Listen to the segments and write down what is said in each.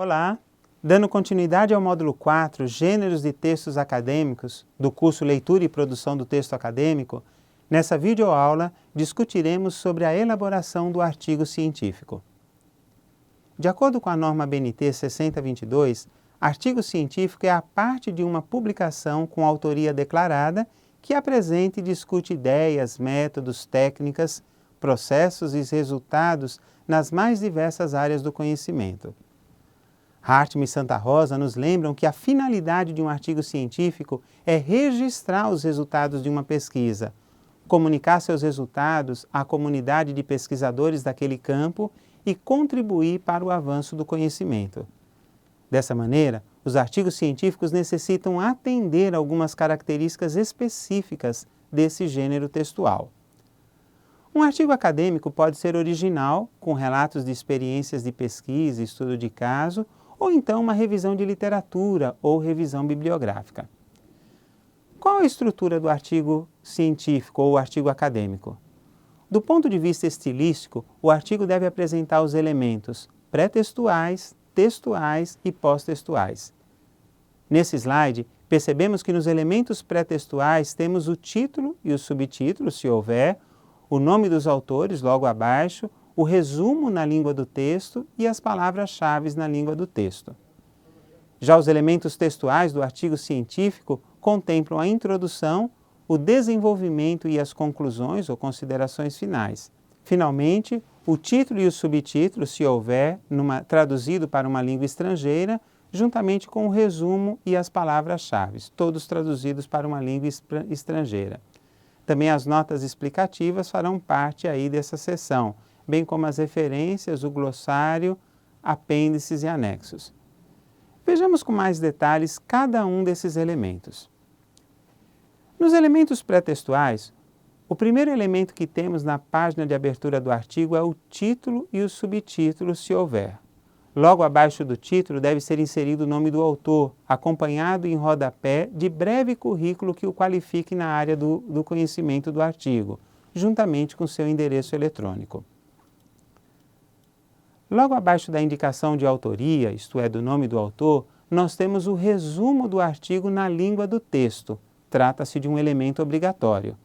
Olá! Dando continuidade ao módulo 4, Gêneros de Textos Acadêmicos, do curso Leitura e Produção do Texto Acadêmico, nessa videoaula discutiremos sobre a elaboração do artigo científico. De acordo com a norma BNT 6022, artigo científico é a parte de uma publicação com autoria declarada que apresenta e discute ideias, métodos, técnicas, processos e resultados nas mais diversas áreas do conhecimento. Hartmann e Santa Rosa nos lembram que a finalidade de um artigo científico é registrar os resultados de uma pesquisa, comunicar seus resultados à comunidade de pesquisadores daquele campo e contribuir para o avanço do conhecimento. Dessa maneira, os artigos científicos necessitam atender algumas características específicas desse gênero textual. Um artigo acadêmico pode ser original, com relatos de experiências de pesquisa e estudo de caso, ou então uma revisão de literatura ou revisão bibliográfica. Qual a estrutura do artigo científico ou artigo acadêmico? Do ponto de vista estilístico, o artigo deve apresentar os elementos pré-textuais, textuais e pós-textuais. Nesse slide, percebemos que nos elementos pré-textuais temos o título e o subtítulo, se houver, o nome dos autores logo abaixo, o resumo na língua do texto e as palavras-chave na língua do texto. Já os elementos textuais do artigo científico contemplam a introdução, o desenvolvimento e as conclusões ou considerações finais. Finalmente, o título e o subtítulo, se houver, traduzido para uma língua estrangeira, juntamente com o resumo e as palavras-chave, todos traduzidos para uma língua estrangeira. Também as notas explicativas farão parte aí dessa seção, bem como as referências, o glossário, apêndices e anexos. Vejamos com mais detalhes cada um desses elementos. Nos elementos pré-textuais, o primeiro elemento que temos na página de abertura do artigo é o título e o subtítulo, se houver. Logo abaixo do título deve ser inserido o nome do autor, acompanhado em rodapé de breve currículo que o qualifique na área do conhecimento do artigo, juntamente com seu endereço eletrônico. Logo abaixo da indicação de autoria, isto é, do nome do autor, nós temos o resumo do artigo na língua do texto. Trata-se de um elemento obrigatório.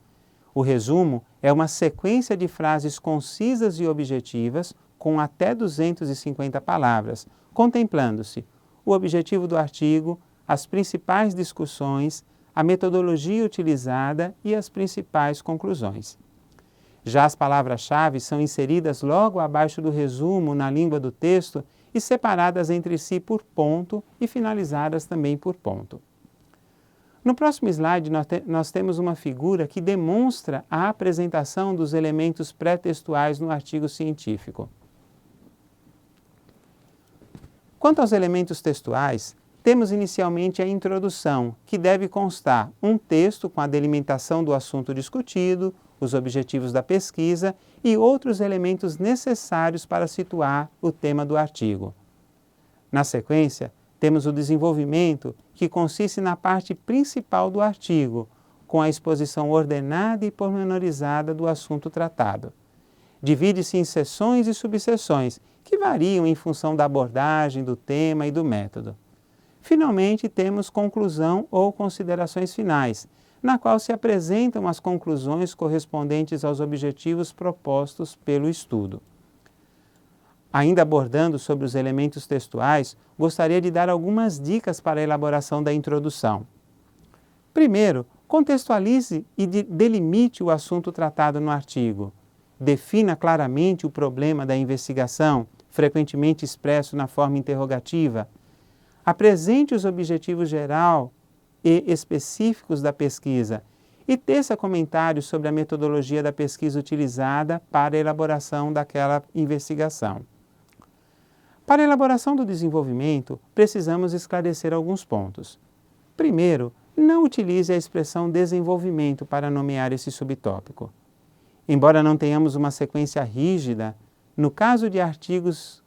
O resumo é uma sequência de frases concisas e objetivas com até 250 palavras, contemplando-se o objetivo do artigo, as principais discussões, a metodologia utilizada e as principais conclusões. Já as palavras-chave são inseridas logo abaixo do resumo na língua do texto e separadas entre si por ponto e finalizadas também por ponto. No próximo slide, nós temos uma figura que demonstra a apresentação dos elementos pré-textuais no artigo científico. Quanto aos elementos textuais, temos inicialmente a introdução, que deve constar um texto com a delimitação do assunto discutido, os objetivos da pesquisa e outros elementos necessários para situar o tema do artigo. Na sequência, temos o desenvolvimento, que consiste na parte principal do artigo, com a exposição ordenada e pormenorizada do assunto tratado. Divide-se em seções e subseções, que variam em função da abordagem, do tema e do método. Finalmente, temos conclusão ou considerações finais, na qual se apresentam as conclusões correspondentes aos objetivos propostos pelo estudo. Ainda abordando sobre os elementos textuais, gostaria de dar algumas dicas para a elaboração da introdução. Primeiro, contextualize e delimite o assunto tratado no artigo. Defina claramente o problema da investigação, frequentemente expresso na forma interrogativa. Apresente os objetivos geral e específicos da pesquisa e teça comentários sobre a metodologia da pesquisa utilizada para a elaboração daquela investigação. Para a elaboração do desenvolvimento, precisamos esclarecer alguns pontos. Primeiro, não utilize a expressão desenvolvimento para nomear esse subtópico. Embora não tenhamos uma sequência rígida, no caso de artigos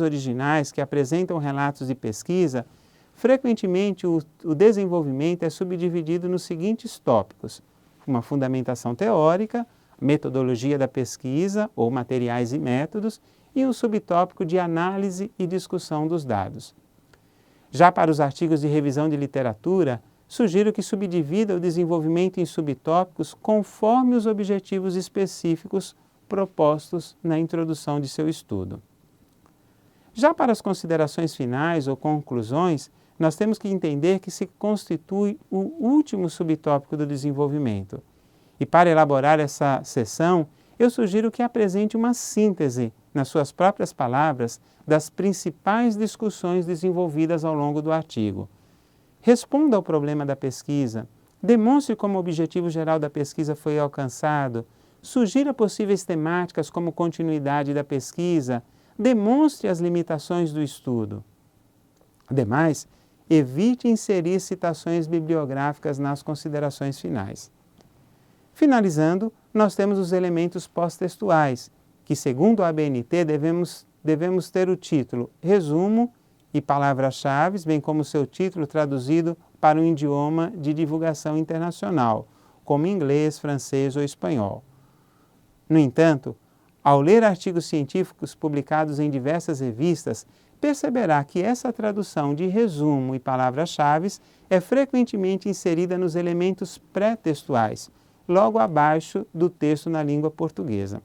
originais que apresentam relatos de pesquisa, frequentemente o desenvolvimento é subdividido nos seguintes tópicos: uma fundamentação teórica, metodologia da pesquisa ou materiais e métodos e um subtópico de análise e discussão dos dados. Já para os artigos de revisão de literatura, sugiro que subdivida o desenvolvimento em subtópicos conforme os objetivos específicos propostos na introdução de seu estudo. Já para as considerações finais ou conclusões, nós temos que entender que se constitui o último subtópico do desenvolvimento. E para elaborar essa seção, eu sugiro que apresente uma síntese, nas suas próprias palavras, das principais discussões desenvolvidas ao longo do artigo. Responda ao problema da pesquisa, demonstre como o objetivo geral da pesquisa foi alcançado, sugira possíveis temáticas como continuidade da pesquisa, demonstre as limitações do estudo. Ademais, evite inserir citações bibliográficas nas considerações finais. Finalizando, nós temos os elementos pós-textuais, que, segundo a ABNT, devemos ter o título resumo e palavras-chave, bem como seu título traduzido para um idioma de divulgação internacional, como inglês, francês ou espanhol. No entanto, ao ler artigos científicos publicados em diversas revistas, perceberá que essa tradução de resumo e palavras-chave é frequentemente inserida nos elementos pré-textuais, logo abaixo do texto na língua portuguesa.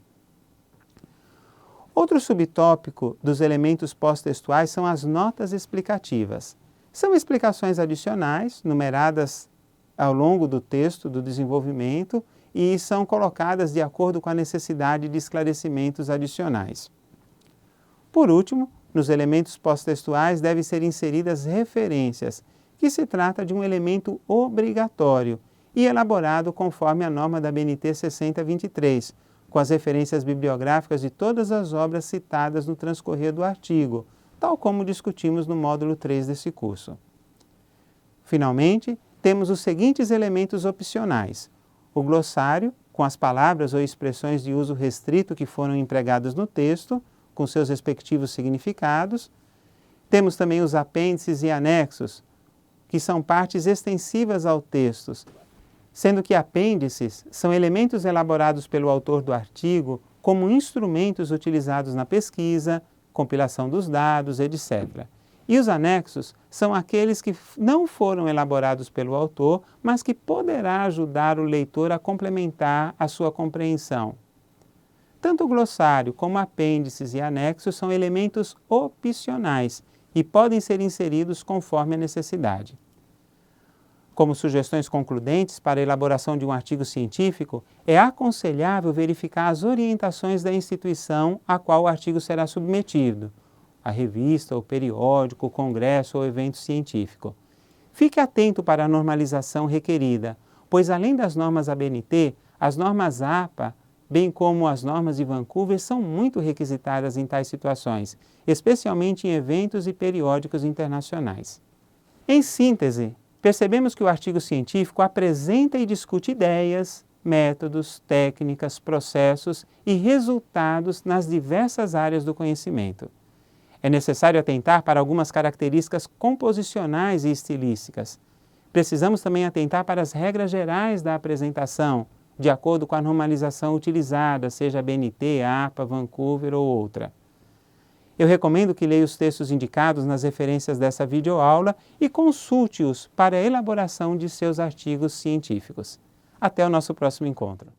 Outro subtópico dos elementos pós-textuais são as notas explicativas. São explicações adicionais, numeradas ao longo do texto do desenvolvimento e são colocadas de acordo com a necessidade de esclarecimentos adicionais. Por último, nos elementos pós-textuais devem ser inseridas referências, que se trata de um elemento obrigatório e elaborado conforme a norma da ABNT 6023, com as referências bibliográficas de todas as obras citadas no transcorrer do artigo, tal como discutimos no módulo 3 desse curso. Finalmente, temos os seguintes elementos opcionais: o glossário, com as palavras ou expressões de uso restrito que foram empregadas no texto, com seus respectivos significados. Temos também os apêndices e anexos, que são partes extensivas ao texto, sendo que apêndices são elementos elaborados pelo autor do artigo como instrumentos utilizados na pesquisa, compilação dos dados, etc. E os anexos são aqueles que não foram elaborados pelo autor, mas que poderá ajudar o leitor a complementar a sua compreensão. Tanto o glossário como apêndices e anexos são elementos opcionais e podem ser inseridos conforme a necessidade. Como sugestões concludentes para a elaboração de um artigo científico, é aconselhável verificar as orientações da instituição a qual o artigo será submetido, a revista, o periódico, o congresso ou evento científico. Fique atento para a normalização requerida, pois além das normas ABNT, as normas APA, bem como as normas de Vancouver, são muito requisitadas em tais situações, especialmente em eventos e periódicos internacionais. Em síntese, percebemos que o artigo científico apresenta e discute ideias, métodos, técnicas, processos e resultados nas diversas áreas do conhecimento. É necessário atentar para algumas características composicionais e estilísticas. Precisamos também atentar para as regras gerais da apresentação, de acordo com a normalização utilizada, seja ABNT, APA, Vancouver ou outra. Eu recomendo que leia os textos indicados nas referências dessa videoaula e consulte-os para a elaboração de seus artigos científicos. Até o nosso próximo encontro.